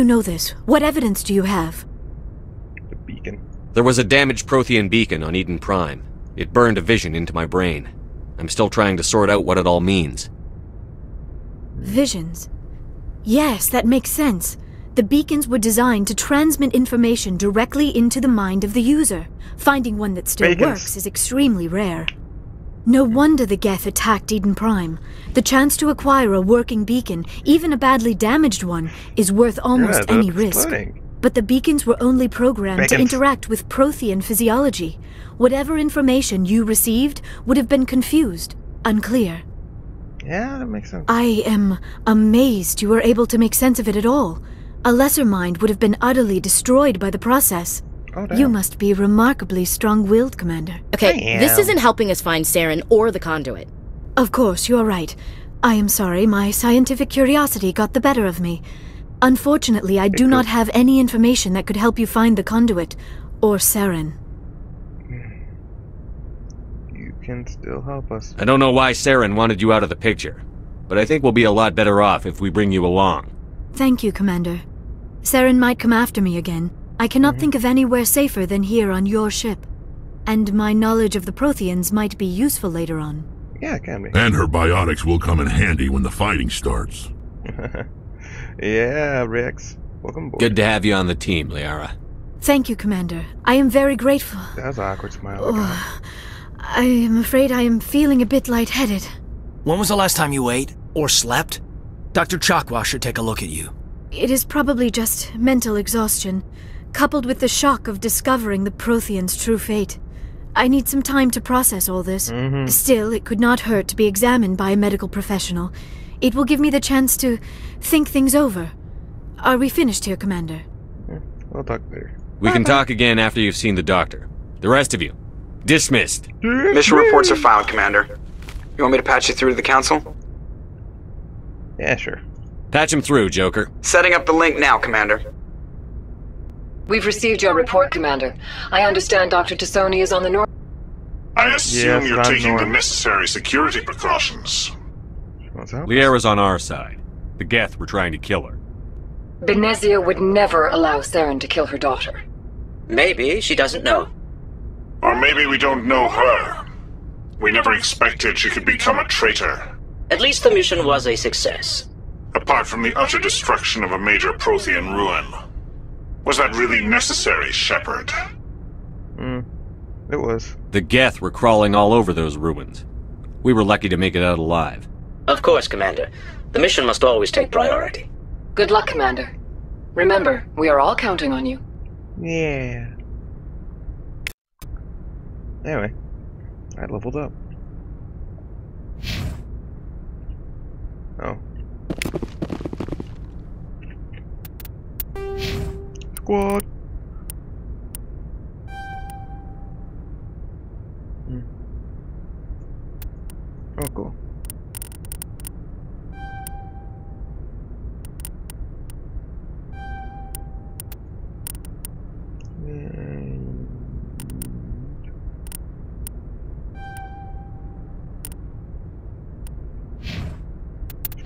You know this. What evidence do you have? The beacon. There was a damaged Prothean beacon on Eden Prime. It burned a vision into my brain. I'm still trying to sort out what it all means. Visions. Yes, that makes sense. The beacons were designed to transmit information directly into the mind of the user. Finding one that still works is extremely rare. No wonder the Geth attacked Eden Prime. The chance to acquire a working beacon, even a badly damaged one, is worth almost any risk. But the beacons were only programmed to interact with Prothean physiology. Whatever information you received would have been confused, unclear. Yeah, that makes sense. I am amazed you were able to make sense of it at all. A lesser mind would have been utterly destroyed by the process. Oh, damn. You must be remarkably strong-willed, Commander. Okay, this isn't helping us find Saren or the conduit. Of course, you're right. I am sorry, my scientific curiosity got the better of me. Unfortunately, I do not have any information that could help you find the conduit, or Saren. You can still help us. I don't know why Saren wanted you out of the picture, but I think we'll be a lot better off if we bring you along. Thank you, Commander. Saren might come after me again. I cannot think of anywhere safer than here on your ship. And my knowledge of the Protheans might be useful later on. Yeah, it can be. And her biotics will come in handy when the fighting starts. Yeah, Rex. Welcome aboard. Good to have you on the team, Liara. Thank you, Commander. I am very grateful. That was an awkward smile. I am afraid I am feeling a bit lightheaded. When was the last time you ate? Or slept? Dr. Chakwa should take a look at you. It is probably just mental exhaustion, coupled with the shock of discovering the Protheans' true fate. I need some time to process all this. Still, it could not hurt to be examined by a medical professional. It will give me the chance to think things over. Are we finished here, Commander? We'll talk later. We can talk again after you've seen the doctor. The rest of you, dismissed. Mission reports are filed, Commander. You want me to patch you through to the Council? Yeah, sure. Patch him through, Joker. Setting up the link now, Commander. We've received your report, Commander. I understand Dr. Tassoni is on the north. I assume you're taking the north. necessary security precautions. What's up? Liara's on our side. The Geth were trying to kill her. Benezia would never allow Saren to kill her daughter. Maybe she doesn't know. Or maybe we don't know her. We never expected she could become a traitor. At least the mission was a success. Apart from the utter destruction of a major Prothean ruin. Was that really necessary, Shepard? It was. The Geth were crawling all over those ruins. We were lucky to make it out alive. Of course, Commander. The mission must always take priority. Good luck, Commander. Remember, we are all counting on you. Yeah. Anyway, I leveled up. Oh. Squad. Oh, cool.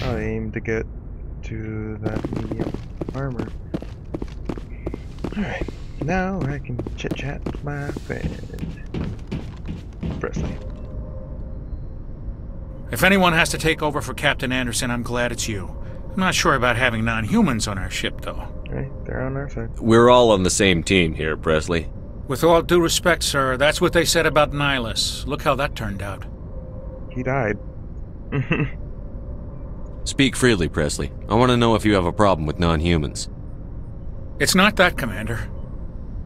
I aim to get to that medium armor. Alright, now I can chit-chat with my friend, Presley. If anyone has to take over for Captain Anderson, I'm glad it's you. I'm not sure about having non-humans on our ship, though. Right, they're on our side. We're all on the same team here, Presley. With all due respect, sir, that's what they said about Nihilus. Look how that turned out. He died. Speak freely, Presley. I want to know if you have a problem with non-humans. It's not that, Commander.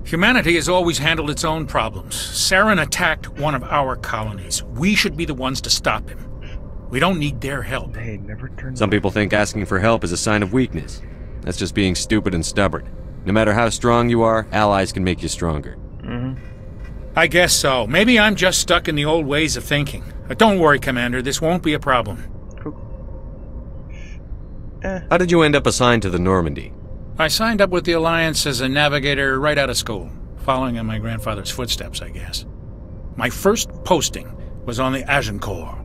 Humanity has always handled its own problems. Saren attacked one of our colonies. We should be the ones to stop him. We don't need their help. They never turned. Some people think asking for help is a sign of weakness. That's just being stupid and stubborn. No matter how strong you are, allies can make you stronger. I guess so. Maybe I'm just stuck in the old ways of thinking. But don't worry, Commander. This won't be a problem. How did you end up assigned to the Normandy? I signed up with the Alliance as a navigator right out of school, following in my grandfather's footsteps, I guess. My first posting was on the Agincourt.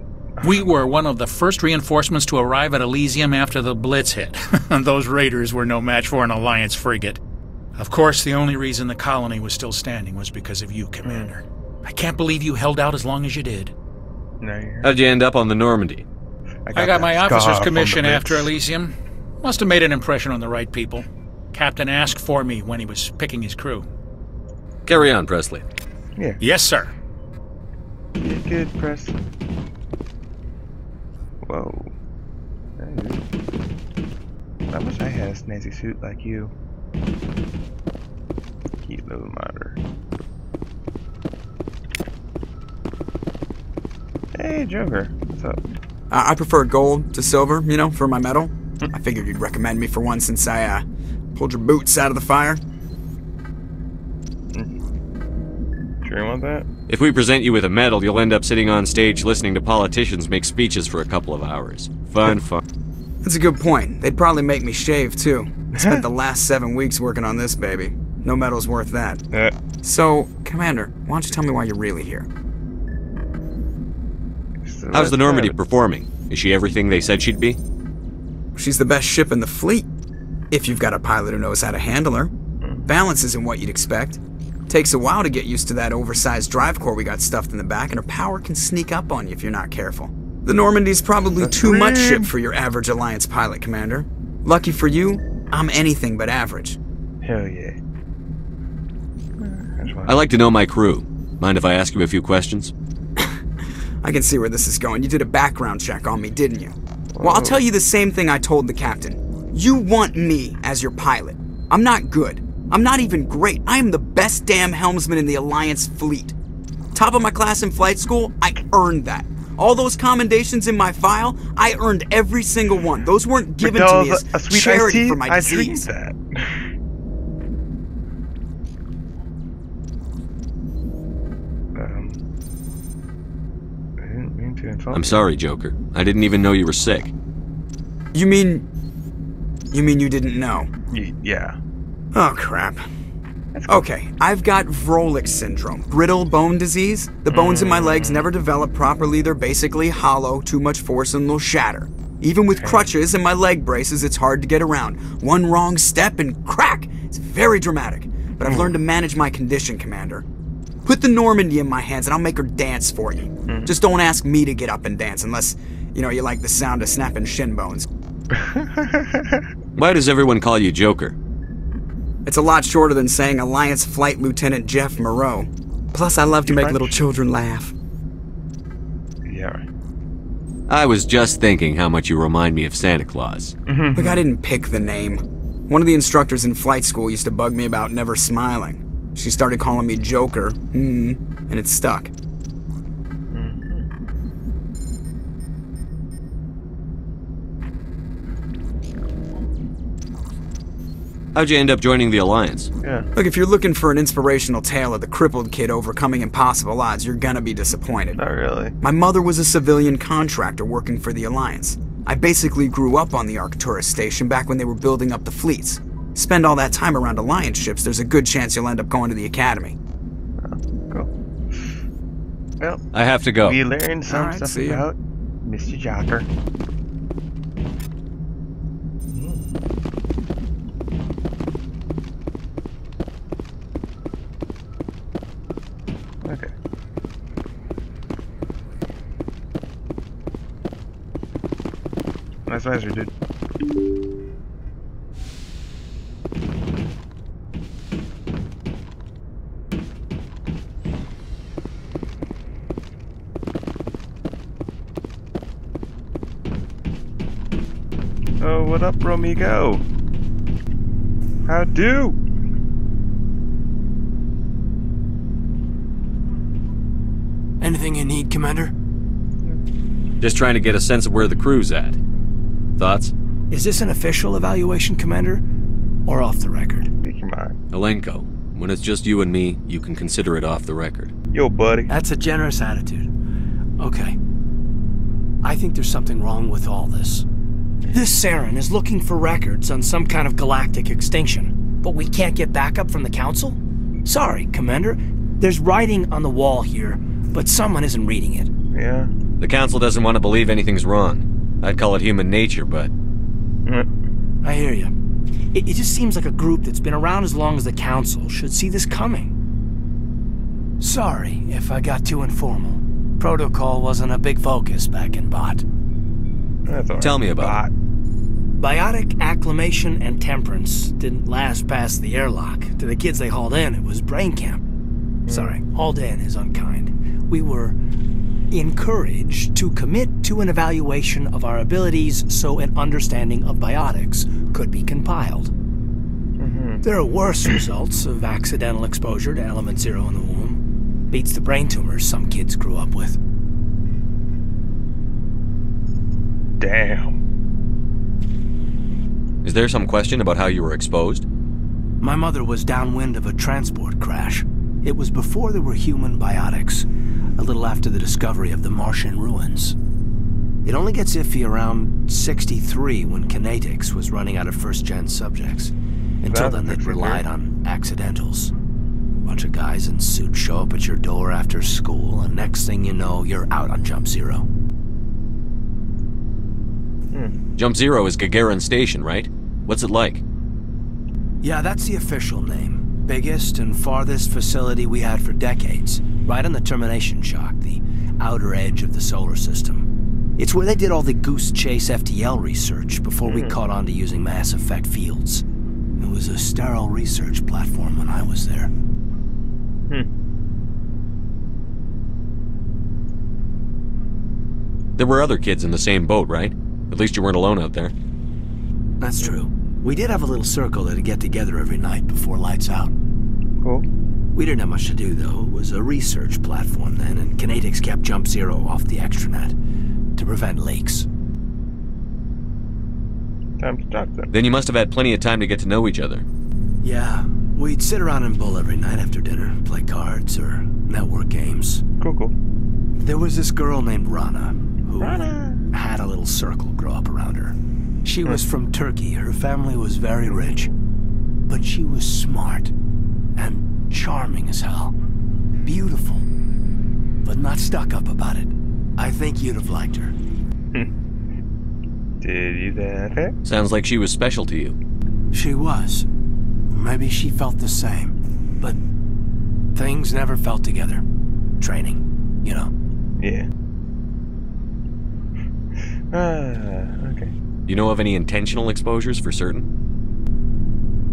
We were one of the first reinforcements to arrive at Elysium after the Blitz hit. Those raiders were no match for an Alliance frigate. Of course, the only reason the colony was still standing was because of you, Commander. I can't believe you held out as long as you did. No, How'd you end up on the Normandy? I got my officer's from commission the after Blitz. Elysium. Must have made an impression on the right people. Captain asked for me when he was picking his crew. Carry on, Presley. Yeah. Yes, sir. Get good, press. Whoa. I wish I had a snazzy suit like you. Key load monitor. Hey, Joker. What's up? I prefer gold to silver, you know, for my medal. I figured you'd recommend me for one since I, pulled your boots out of the fire. Sure you want that? If we present you with a medal, you'll end up sitting on stage listening to politicians make speeches for a couple of hours. Fun. That's a good point. They'd probably make me shave, too. I spent the last 7 weeks working on this baby. No medal's worth that. So, Commander, why don't you tell me why you're really here? How's the Normandy performing? Is she everything they said she'd be? She's the best ship in the fleet. If you've got a pilot who knows how to handle her. Balance isn't what you'd expect. Takes a while to get used to that oversized drive core we got stuffed in the back, and her power can sneak up on you if you're not careful. The Normandy's probably too much ship for your average Alliance pilot, Commander. Lucky for you, I'm anything but average. Hell yeah. I like to know my crew. Mind if I ask you a few questions? I can see where this is going. You did a background check on me, didn't you? Well, I'll tell you the same thing I told the captain. You want me as your pilot. I'm not good. I'm not even great. I am the best damn helmsman in the Alliance fleet. Top of my class in flight school, I earned that. All those commendations in my file, I earned every single one. Those weren't given to me as charity for my disease. That. I didn't mean to insult I'm sorry, Joker. I didn't even know you were sick. You mean you didn't know? Yeah. Oh, crap. Okay, I've got Vrolik syndrome, brittle bone disease. The bones in my legs never develop properly. They're basically hollow, too much force and they'll shatter. Even with crutches and my leg braces, it's hard to get around. One wrong step and crack! It's very dramatic. But I've learned to manage my condition, Commander. Put the Normandy in my hands and I'll make her dance for you. Just don't ask me to get up and dance unless, you know, you like the sound of snapping shin bones. Why does everyone call you Joker? It's a lot shorter than saying Alliance Flight Lieutenant Jeff Moreau. Plus, I love to make little children laugh. Yeah, right. I was just thinking how much you remind me of Santa Claus. Look, I didn't pick the name. One of the instructors in flight school used to bug me about never smiling. She started calling me Joker, and it stuck. How'd you end up joining the Alliance? Yeah. Look, if you're looking for an inspirational tale of the crippled kid overcoming impossible odds, you're gonna be disappointed. Not really. My mother was a civilian contractor working for the Alliance. I basically grew up on the Arcturus station back when they were building up the fleets. Spend all that time around Alliance ships, there's a good chance you'll end up going to the Academy. Cool. Well, I have to go. we learned some Alright, stuff see ya. about Mr. Joker. Okay. Nice visor, dude. Oh, what up, Romigo? How do? Anything you need, Commander? Just trying to get a sense of where the crew's at. Thoughts? Is this an official evaluation, Commander? Or off the record? Speak your mind. Alenko, when it's just you and me, you can consider it off the record. Yo, buddy. That's a generous attitude. Okay. I think there's something wrong with all this. This Saren is looking for records on some kind of galactic extinction, but we can't get backup from the Council? Sorry, Commander. There's writing on the wall here, but someone isn't reading it. Yeah. The Council doesn't want to believe anything's wrong. I'd call it human nature, but... I hear you. It just seems like a group that's been around as long as the Council should see this coming. Sorry if I got too informal. Protocol wasn't a big focus back in Bot. Tell me about it. Biotic acclimation and temperance didn't last past the airlock. To the kids they hauled in, it was brain camp. Sorry, hauled in is unkind. We were encouraged to commit to an evaluation of our abilities so an understanding of biotics could be compiled. There are worse results of accidental exposure to element 0 in the womb. Beats the brain tumors some kids grew up with. Damn. Is there some question about how you were exposed? My mother was downwind of a transport crash. It was before there were human biotics, a little after the discovery of the Martian ruins. It only gets iffy around 63 when Kinetics was running out of first-gen subjects. Until then, they'd relied on accidentals. Bunch of guys in suits show up at your door after school, and next thing you know, you're out on Jump Zero. Jump Zero is Gagarin Station, right? What's it like? Yeah, that's the official name. Biggest and farthest facility we had for decades. Right on the termination shock, the outer edge of the solar system. It's where they did all the Goose Chase FTL research before we caught on to using mass effect fields. It was a sterile research platform when I was there. There were other kids in the same boat, right? At least you weren't alone out there. That's true. We did have a little circle that'd get together every night before lights out. Cool. We didn't have much to do, though. It was a research platform then, and Kinetics kept Jump Zero off the extranet to prevent leaks. Time to talk then. Then you must have had plenty of time to get to know each other. Yeah, we'd sit around and bull every night after dinner, play cards or network games. Cool. There was this girl named Rana, who had a little circle grow up around her. She was from Turkey. Her family was very rich. But she was smart and charming as hell. Beautiful, but not stuck up about it. I think you'd have liked her. Did you then? Sounds like she was special to you. She was. Maybe she felt the same. But things never felt together. Training, you know. Yeah. Okay. You know of any intentional exposures for certain?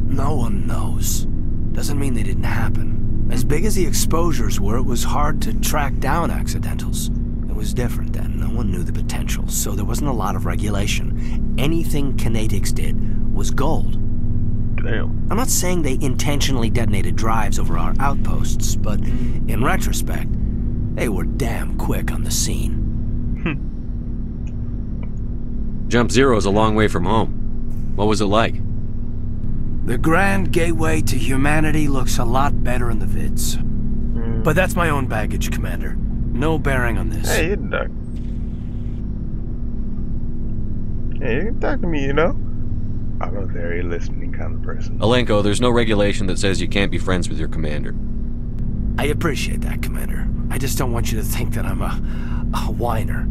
No one knows. Doesn't mean they didn't happen. As big as the exposures were, it was hard to track down accidentals. It was different then. No one knew the potential, so there wasn't a lot of regulation. Anything Kinetics did was gold. Damn. I'm not saying they intentionally detonated drives over our outposts, but in retrospect, they were damn quick on the scene. Jump Zero is a long way from home. What was it like? The grand gateway to humanity looks a lot better in the vids. But that's my own baggage, Commander. No bearing on this. Hey, you duck. Hey, you can talk to me, you know? I'm a very listening kind of person. Alenko, there's no regulation that says you can't be friends with your commander. I appreciate that, Commander. I just don't want you to think that I'm a whiner.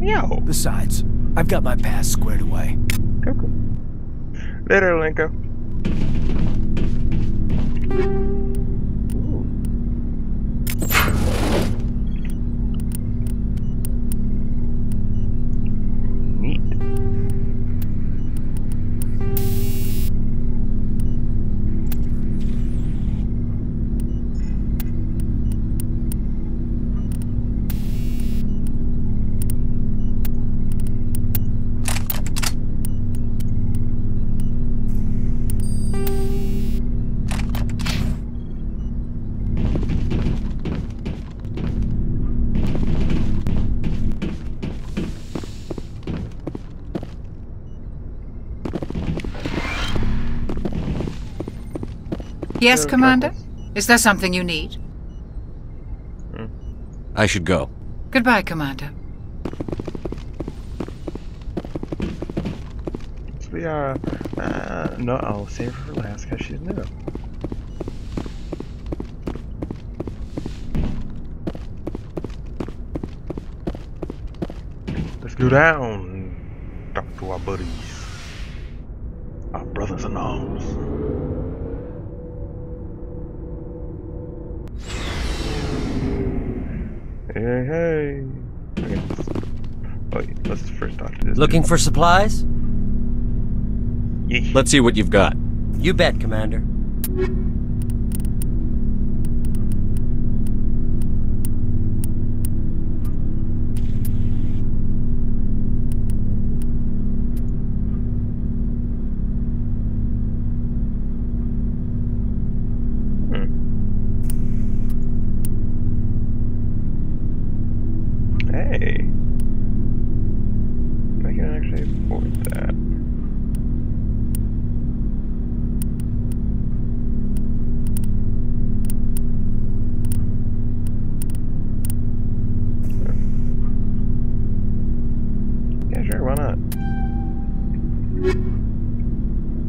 Yo. Besides, I've got my past squared away. Cool. Later, Alenko. Neat. Yes, Commander? Is there something you need? I should go. Goodbye, Commander. No, I'll save her for last because she's new. Let's go down. Talk to our buddies. Our brothers in arms. Hey, hey. Okay. Oh, yeah, let's first talk to this. Looking for supplies? Yeah. Let's see what you've got. You bet, Commander. Hey. I can actually afford that. Yeah, sure, why not?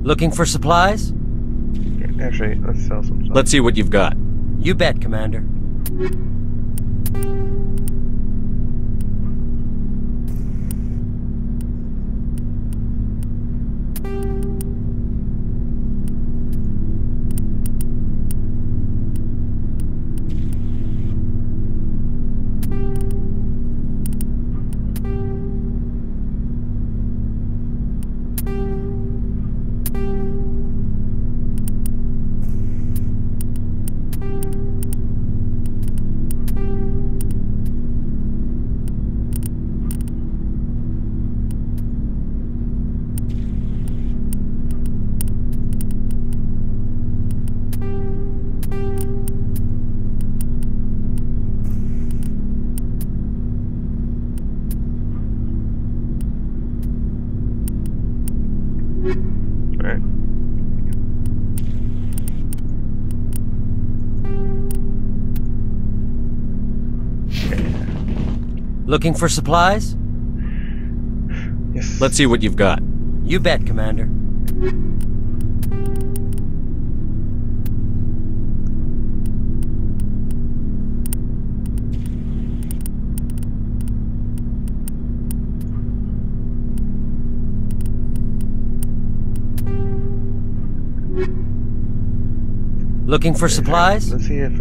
Looking for supplies? Actually, let's sell some stuff. Let's see what you've got. You bet, Commander. Alright. Looking for supplies? Yes. Let's see what you've got. You bet, Commander. Looking for supplies? Let's see if,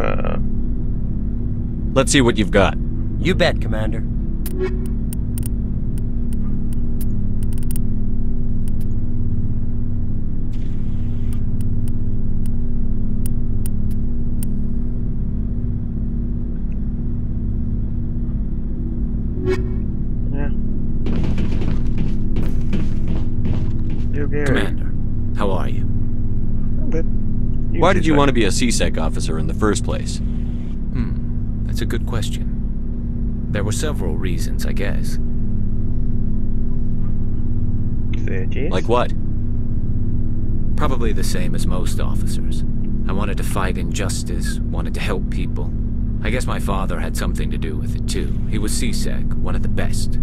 Let's see what you've got. You bet, Commander. yeah. You Gary. Commander, how are you? I'm good. Why did you want to be a CSEC officer in the first place? That's a good question. There were several reasons, I guess. Like what? Probably the same as most officers. I wanted to fight injustice, wanted to help people. I guess my father had something to do with it too. He was CSEC, one of the best.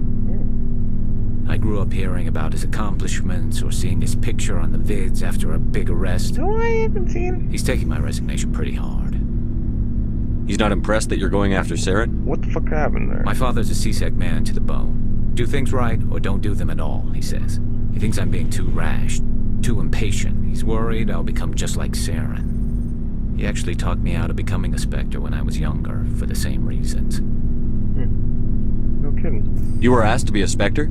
I grew up hearing about his accomplishments or seeing his picture on the vids after a big arrest. No, I haven't seen. He's taking my resignation pretty hard. He's not impressed that you're going after Syth? What the fuck happened there? My father's a CSEC man to the bone. Do things right or don't do them at all, he says. He thinks I'm being too rash, too impatient. He's worried I'll become just like Saren. He actually talked me out of becoming a Spectre when I was younger, for the same reasons. No kidding. You were asked to be a Spectre?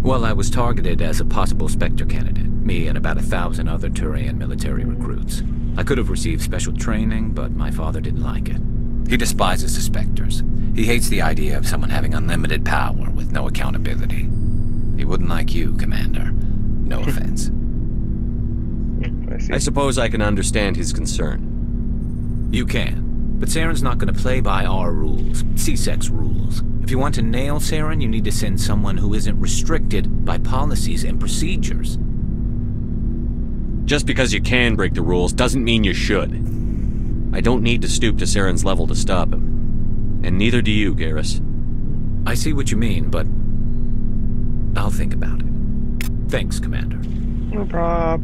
Well, I was targeted as a possible Spectre candidate, me and about 1,000 other Turian military recruits. I could have received special training, but my father didn't like it. He despises the Spectres. He hates the idea of someone having unlimited power with no accountability. He wouldn't like you, Commander. No offense. I suppose I can understand his concern. You can. But Saren's not going to play by our rules, CSEC's rules. If you want to nail Saren, you need to send someone who isn't restricted by policies and procedures. Just because you can break the rules doesn't mean you should. I don't need to stoop to Saren's level to stop him. And neither do you, Garrus. I see what you mean, but I'll think about it. Thanks, Commander. No prob.